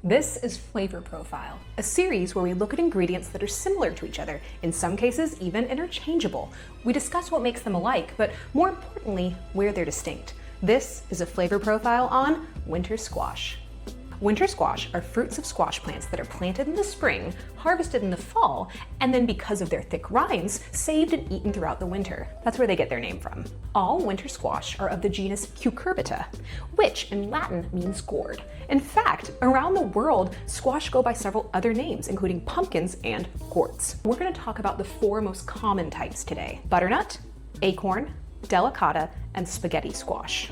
This is Flavor Profile, a series where we look at ingredients that are similar to each other, in some cases even interchangeable. We discuss what makes them alike, but more importantly, where they're distinct. This is a Flavor Profile on winter squash. Winter squash are fruits of squash plants that are planted in the spring, harvested in the fall, and then because of their thick rinds, saved and eaten throughout the winter. That's where they get their name from. All winter squash are of the genus Cucurbita, which in Latin means gourd. In fact, around the world, squash go by several other names, including pumpkins and gourds. We're going to talk about the four most common types today: butternut, acorn, delicata, and spaghetti squash.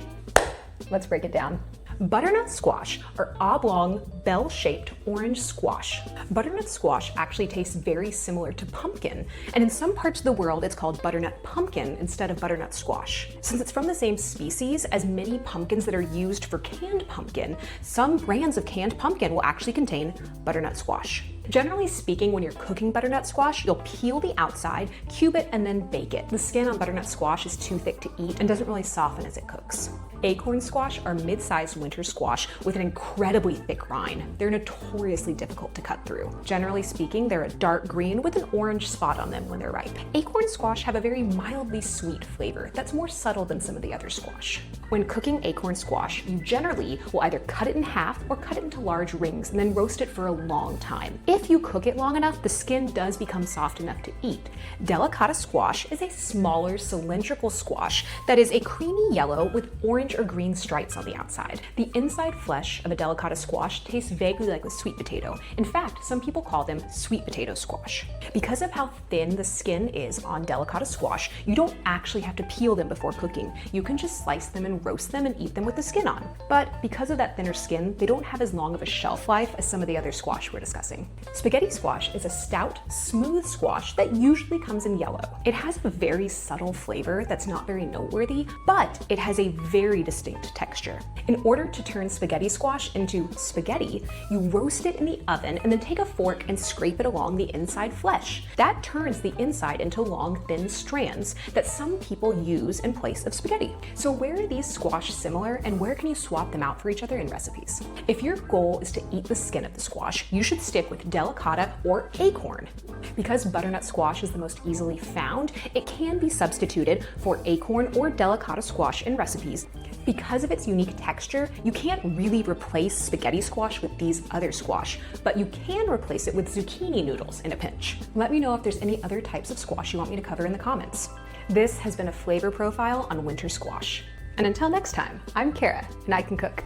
Let's break it down. Butternut squash are oblong, bell-shaped orange squash. Butternut squash actually tastes very similar to pumpkin, and in some parts of the world it's called butternut pumpkin instead of butternut squash. Since it's from the same species as many pumpkins that are used for canned pumpkin, some brands of canned pumpkin will actually contain butternut squash. Generally speaking, when you're cooking butternut squash, you'll peel the outside, cube it, and then bake it. The skin on butternut squash is too thick to eat and doesn't really soften as it cooks. Acorn squash are mid-sized winter squash with an incredibly thick rind. They're notoriously difficult to cut through. Generally speaking, they're a dark green with an orange spot on them when they're ripe. Acorn squash have a very mildly sweet flavor that's more subtle than some of the other squash. When cooking acorn squash, you generally will either cut it in half or cut it into large rings and then roast it for a long time. If you cook it long enough, the skin does become soft enough to eat. Delicata squash is a smaller cylindrical squash that is a creamy yellow with orange or green stripes on the outside. The inside flesh of a delicata squash tastes vaguely like a sweet potato. In fact, some people call them sweet potato squash. Because of how thin the skin is on delicata squash, you don't actually have to peel them before cooking. You can just slice them and roast them and eat them with the skin on. But because of that thinner skin, they don't have as long of a shelf life as some of the other squash we're discussing. Spaghetti squash is a stout, smooth squash that usually comes in yellow. It has a very subtle flavor that's not very noteworthy, but it has a very distinct texture. In order to turn spaghetti squash into spaghetti, you roast it in the oven and then take a fork and scrape it along the inside flesh. That turns the inside into long, thin strands that some people use in place of spaghetti. So where are these squash similar, and where can you swap them out for each other in recipes? If your goal is to eat the skin of the squash, you should stick with delicata or acorn. Because butternut squash is the most easily found, it can be substituted for acorn or delicata squash in recipes. Because of its unique texture, you can't really replace spaghetti squash with these other squash, but you can replace it with zucchini noodles in a pinch. Let me know if there's any other types of squash you want me to cover in the comments. This has been a Flavor Profile on winter squash. And until next time, I'm Kara, and I can cook.